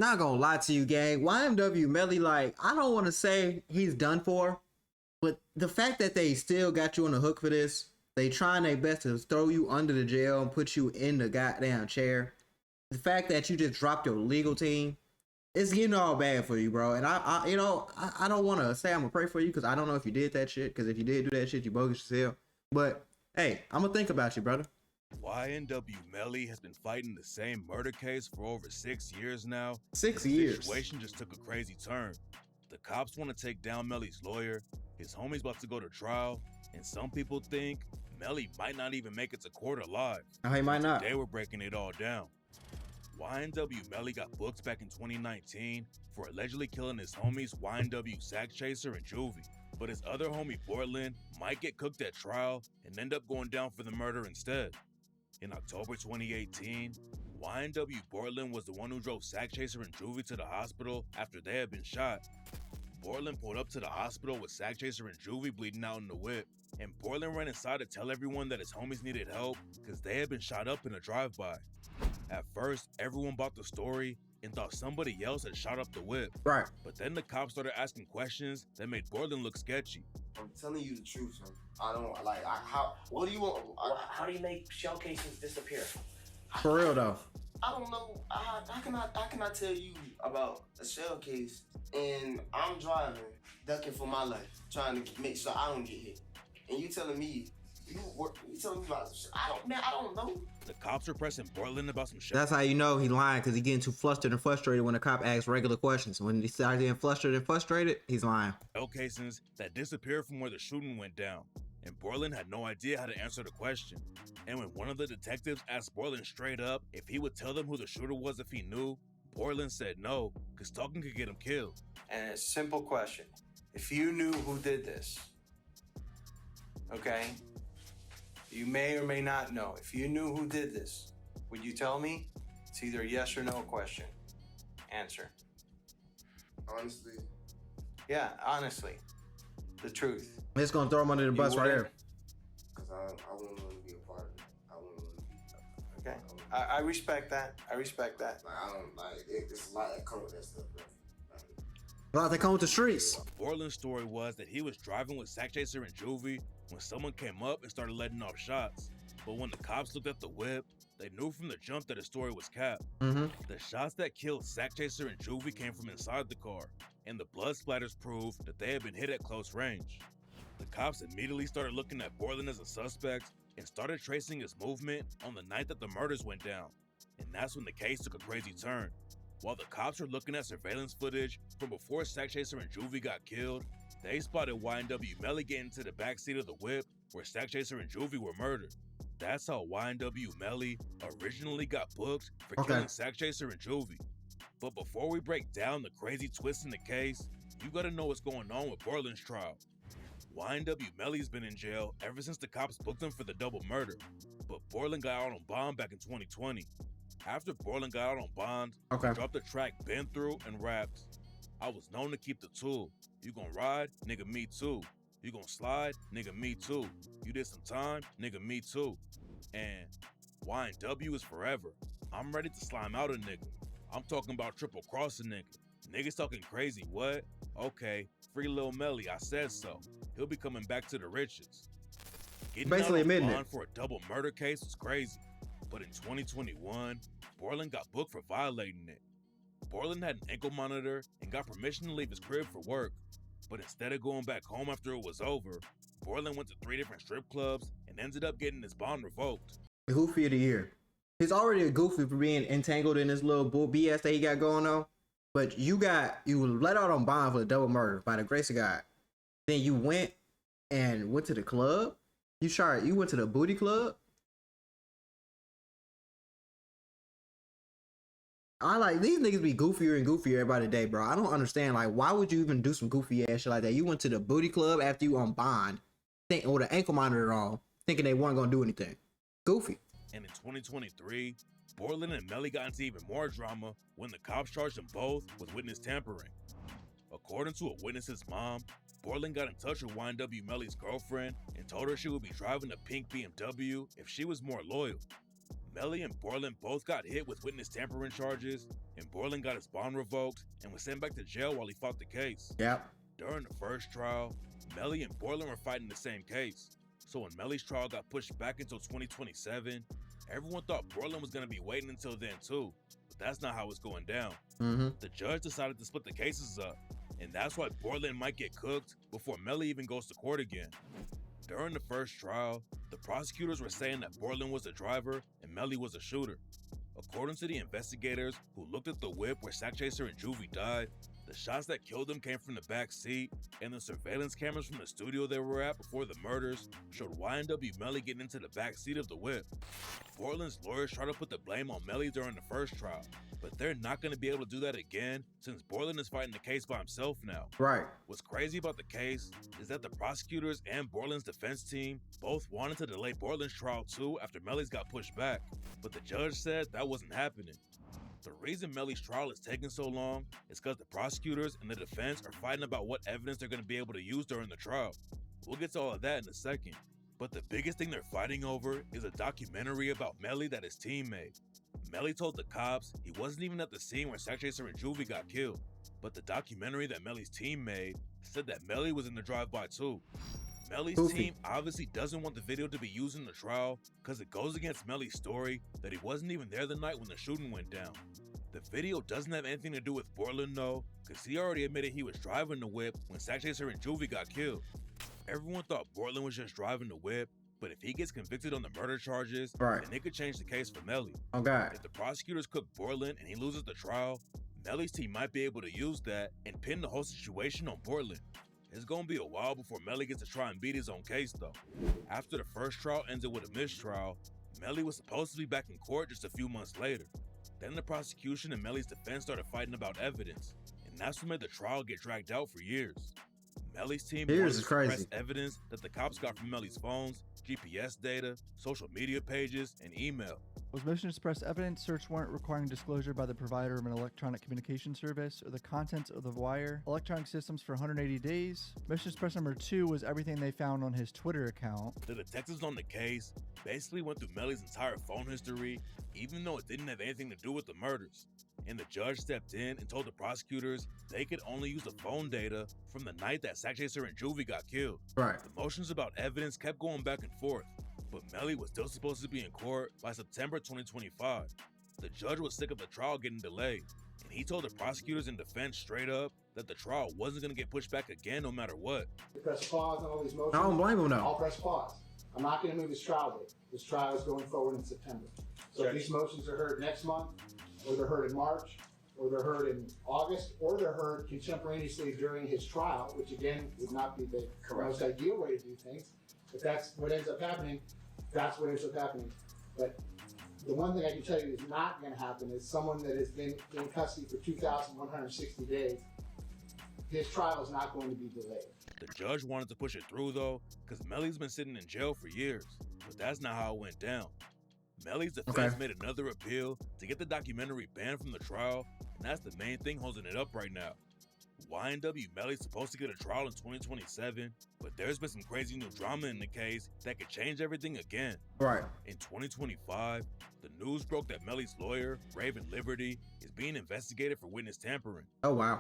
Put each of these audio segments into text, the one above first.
Not gonna lie to you, gang. YMW Melly, like, I don't want to say he's done for, but the fact that they still got you on the hook for this, they trying their best to throw you under the jail and put you in the goddamn chair. The fact that you just dropped your legal team, it's getting all bad for you, bro. And I don't want to say I'm gonna pray for you because I don't know if you did that shit. Because if you did do that shit, you bogus as hell. But hey, I'm gonna think about you, brother. YMW Melly has been fighting the same murder case for over 6 years now. 6 The years. situation just took a crazy turn. The cops want to take down Melly's lawyer, his homie's about to go to trial, and some people think Melly might not even make it to court alive. No, he might not. Today we're breaking it all down. YMW Melly got booked back in 2019 for allegedly killing his homies YMW Sack Chaser and Juvie. But his other homie Portland might get cooked at trial and end up going down for the murder instead. In October 2018, YMW Portland was the one who drove Sack Chaser and Juvie to the hospital after they had been shot. Portland pulled up to the hospital with Sack Chaser and Juvie bleeding out in the whip, and Portland ran inside to tell everyone that his homies needed help because they had been shot up in a drive-by. At first, everyone bought the story and thought somebody else had shot up the whip. Right. But then the cops started asking questions that made Portland look sketchy. I'm telling you the truth, son. I don't like. What do you want? How do you make shell casings disappear? For real though. I don't know. How can I tell you about a shell case and I'm driving, ducking for my life, trying to make sure I don't get hit, and you telling me you telling me about shit? I don't know. The cops were pressing Portland about some shit. That's how you know he lying, because he getting too flustered and frustrated when the cop asks regular questions. When he starts getting flustered and frustrated, he's lying. Shell casings that disappeared from where the shooting went down, and Portland had no idea how to answer the question. And when one of the detectives asked Portland straight up if he would tell them who the shooter was if he knew, Portland said no, because talking could get him killed. And a simple question. If you knew who did this, okay? You may or may not know. If you knew who did this, would you tell me? It's either a yes or no question. Answer. Honestly. Yeah, honestly. The truth. It's gonna throw him under the bus right here. Cause I wouldn't want to be a part of it. I wouldn't want to be. Okay. I respect that. I respect that. Like, I don't like it. It's a lot that come with that stuff, bro. A lot that come with the streets. Portland's story was that he was driving with Sack Chaser and Juvie when someone came up and started letting off shots. But when the cops looked at the whip, they knew from the jump that his story was capped. The shots that killed Sack Chaser and Juvie came from inside the car, and the blood splatters proved that they had been hit at close range. The cops immediately started looking at Portland as a suspect and started tracing his movement on the night that the murders went down. And that's when the case took a crazy turn. While the cops were looking at surveillance footage from before Sack Chaser and Juvie got killed, they spotted YMW Melly getting into the backseat of the whip where Sack Chaser and Juvie were murdered. That's how YMW Melly originally got booked for killing Sack Chaser and Juvie. But before we break down the crazy twists in the case, you gotta know what's going on with Portland's trial. YMW Melly's been in jail ever since the cops booked him for the double murder, but Portland got out on bond back in 2020. After Portland got out on bond, he dropped the track Been Through and rapped, "I was known to keep the tool. You gon' ride? Nigga, me too. You gon' slide? Nigga, me too. You did some time? Nigga, me too. And YMW is forever. I'm ready to slime out a nigga. I'm talking about triple cross a nigga. Niggas talking crazy, what? Okay, free Lil Melly, I said so. He'll be coming back to the riches." Getting Basically out on admitting bond it. for a double murder case was crazy. But in 2021, Portland got booked for violating it. Portland had an ankle monitor and got permission to leave his crib for work. But instead of going back home after it was over, Portland went to 3 different strip clubs and ended up getting his bond revoked. The Goofy of the year. He's already a goofy for being entangled in this little bull BS that he got going on. But you let out on bond for the double murder by the grace of God. Then you went to the club. You went to the booty club. I like these niggas be goofier and goofier by the day, bro. I don't understand. Like, why would you even do some goofy ass shit like that? You went to the booty club after you on bond, with an ankle monitor on, thinking they weren't gonna do anything. Goofy. And in 2023, Portland and Melly got into even more drama when the cops charged them both with witness tampering. According to a witness's mom, Portland got in touch with YMW Melly's girlfriend and told her she would be driving a pink BMW if she was more loyal. Melly and Borland both got hit with witness tampering charges, and Borland got his bond revoked and was sent back to jail while he fought the case. Yep. During the first trial, Melly and Borland were fighting the same case. So when Melly's trial got pushed back until 2027, everyone thought Borland was going to be waiting until then too, but that's not how it's going down. The judge decided to split the cases up, and that's why Borland might get cooked before Melly even goes to court again. During the first trial, the prosecutors were saying that Borland was the driver and Melly was the shooter. According to the investigators who looked at the whip where Sack Chaser and Juvie died, the shots that killed them came from the back seat, and the surveillance cameras from the studio they were at before the murders showed YMW Melly getting into the back seat of the whip. Borland's lawyers tried to put the blame on Melly during the first trial, but they're not going to be able to do that again since Borland is fighting the case by himself now. Right. What's crazy about the case is that the prosecutors and Borland's defense team both wanted to delay Borland's trial too after Melly's got pushed back, but the judge said that wasn't happening. The reason Melly's trial is taking so long is because the prosecutors and the defense are fighting about what evidence they're going to be able to use during the trial. We'll get to all of that in a second. But the biggest thing they're fighting over is a documentary about Melly that his team made. Melly told the cops he wasn't even at the scene where Sack Chaser and Juvie got killed, but the documentary that Melly's team made said that Melly was in the drive-by too. Melly's team obviously doesn't want the video to be used in the trial because it goes against Melly's story that he wasn't even there the night when the shooting went down. The video doesn't have anything to do with Borland though, because he already admitted he was driving the whip when Sack Chaser and Juvie got killed. Everyone thought Borland was just driving the whip, but if he gets convicted on the murder charges, then it could change the case for Melly. If the prosecutors cook Borland and he loses the trial, Melly's team might be able to use that and pin the whole situation on Borland. It's gonna be a while before Melly gets to try and beat his own case though. After the first trial ended with a mistrial, Melly was supposed to be back in court just a few months later. Then the prosecution and Melly's defense started fighting about evidence, and that's what made the trial get dragged out for years. Melly's team wanted to suppress evidence that the cops got from Melly's phones, GPS data, social media pages, and email. Was motion to suppress evidence, search warrant requiring disclosure by the provider of an electronic communication service or the contents of the wire electronic systems for 180 days. Motion to suppress number 2 was everything they found on his Twitter account. The detectives on the case basically went through Melly's entire phone history, even though it didn't have anything to do with the murders. And the judge stepped in and told the prosecutors they could only use the phone data from the night that Sack Chaser and Juvie got killed. The motions about evidence kept going back and forth, but Melly was still supposed to be in court by September 2025. The judge was sick of the trial getting delayed, and he told the prosecutors and defense straight up that the trial wasn't going to get pushed back again no matter what. Press pause on all these motions. I don't blame him now. I'll press pause. I'm not going to move this trial date. This trial is going forward in September. So if these motions are heard next month, or they're heard in March, or they're heard in August, or they're heard contemporaneously during his trial, which again would not be the most ideal way to do things. If that's what ends up happening, that's what ends up happening. But the one thing I can tell you is not going to happen is someone that has been in custody for 2,160 days, his trial is not going to be delayed. The judge wanted to push it through though, because Melly's been sitting in jail for years, but that's not how it went down. Melly's defense made another appeal to get the documentary banned from the trial, and that's the main thing holding it up right now. YMW Melly's supposed to get a trial in 2027, but there's been some crazy new drama in the case that could change everything again. In 2025, the news broke that Melly's lawyer, Raven Liberty, is being investigated for witness tampering.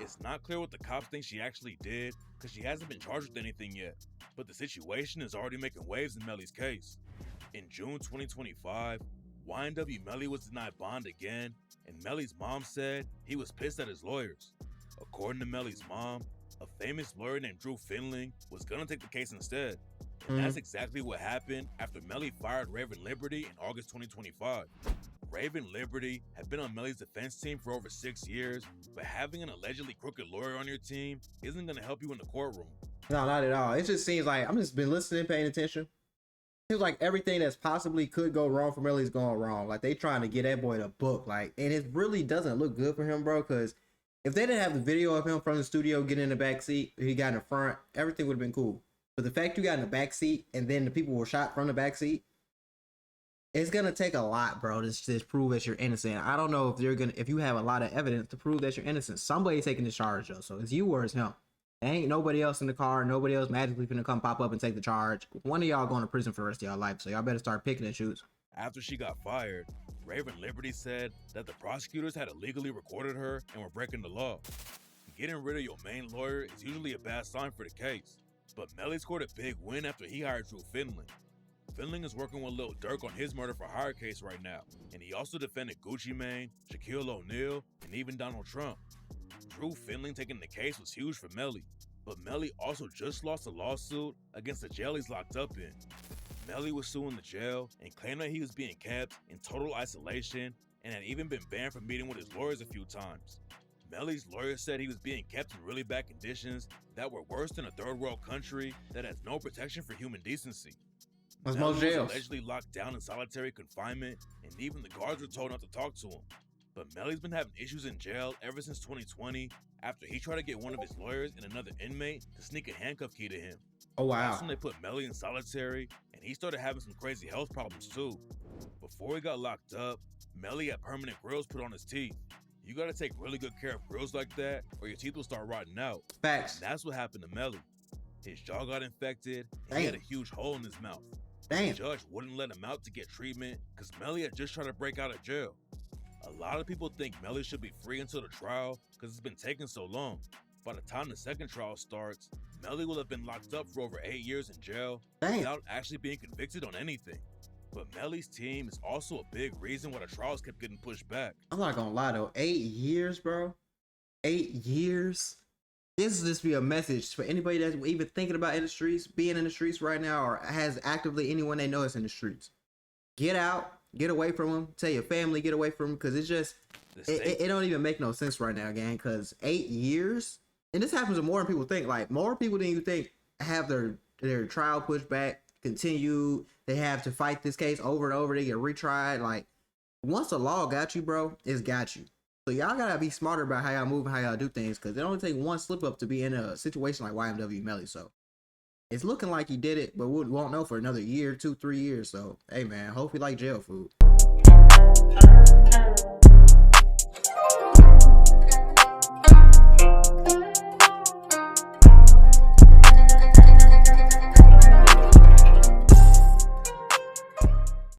It's not clear what the cops think she actually did, because she hasn't been charged with anything yet, but the situation is already making waves in Melly's case. In June 2025, YMW Melly was denied bond again, and Melly's mom said he was pissed at his lawyers. According to Melly's mom, a famous lawyer named Drew Finling was gonna take the case instead. And that's exactly what happened after Melly fired Raven Liberty in August 2025. Raven Liberty had been on Melly's defense team for over 6 years, but having an allegedly crooked lawyer on your team isn't gonna help you in the courtroom. No, not at all. It just seems like I'm just been listening, paying attention. Seems like everything that's possibly could go wrong for Melly's going wrong. Like they trying to get that boy to book. Like, and it really doesn't look good for him, bro. Because if they didn't have the video of him from the studio getting in the back seat, he got in the front, everything would have been cool. But the fact you got in the back seat and then the people were shot from the back seat, it's gonna take a lot, bro, to prove that you're innocent. I don't know if you have a lot of evidence to prove that you're innocent. Somebody's taking the charge though, so it's you or it's him. There ain't nobody else in the car. Nobody else magically finna come pop up and take the charge. One of y'all going to prison for the rest of y'all life, so y'all better start picking and choose. After she got fired, Raven Liberty said that the prosecutors had illegally recorded her and were breaking the law. Getting rid of your main lawyer is usually a bad sign for the case, but Melly scored a big win after he hired Drew Finling. Finling is working with Lil Durk on his murder for hire case right now, and he also defended Gucci Mane, Shaquille O'Neal, and even Donald Trump. Drew Finling taking the case was huge for Melly, but Melly also just lost a lawsuit against the jail he's locked up in. Melly was suing the jail and claimed that he was being kept in total isolation and had even been banned from meeting with his lawyers a few times. Melly's lawyer said he was being kept in really bad conditions that were worse than a third world country that has no protection for human decency. That's Melly most was jails. allegedly locked down in solitary confinement, and even the guards were told not to talk to him. But Melly's been having issues in jail ever since 2020 after he tried to get one of his lawyers and another inmate to sneak a handcuff key to him. Oh wow. That's when they put Melly in solitary, and he started having some crazy health problems too. Before he got locked up, Melly had permanent grills put on his teeth. You gotta take really good care of grills like that, or your teeth will start rotting out. Facts. And that's what happened to Melly. His jaw got infected, and he had a huge hole in his mouth. Damn. The judge wouldn't let him out to get treatment because Melly had just tried to break out of jail. A lot of people think Melly should be free until the trial because it's been taking so long. By the time the second trial starts, Melly will have been locked up for over 8 years in jail without actually being convicted on anything. But Melly's team is also a big reason why the trials kept getting pushed back. I'm not gonna lie though, 8 years, bro. 8 years. This will just be a message for anybody that's even thinking about in the streets, being in the streets right now, or has actively anyone they know is in the streets. Get out, get away from them. Tell your family get away from them, because it's just it don't even make no sense right now, gang. Because 8 years, and this happens to more than people think. Like more people than you think have their trial pushed back, continue. They have to fight this case over and over. They get retried. Like once the law got you, bro, it's got you. So y'all gotta be smarter about how y'all move and how y'all do things, because it only take one slip up to be in a situation like YMW Melly. So it's looking like he did it, but we won't know for another year, 2, 3 years. So hey man, hope you like jail food.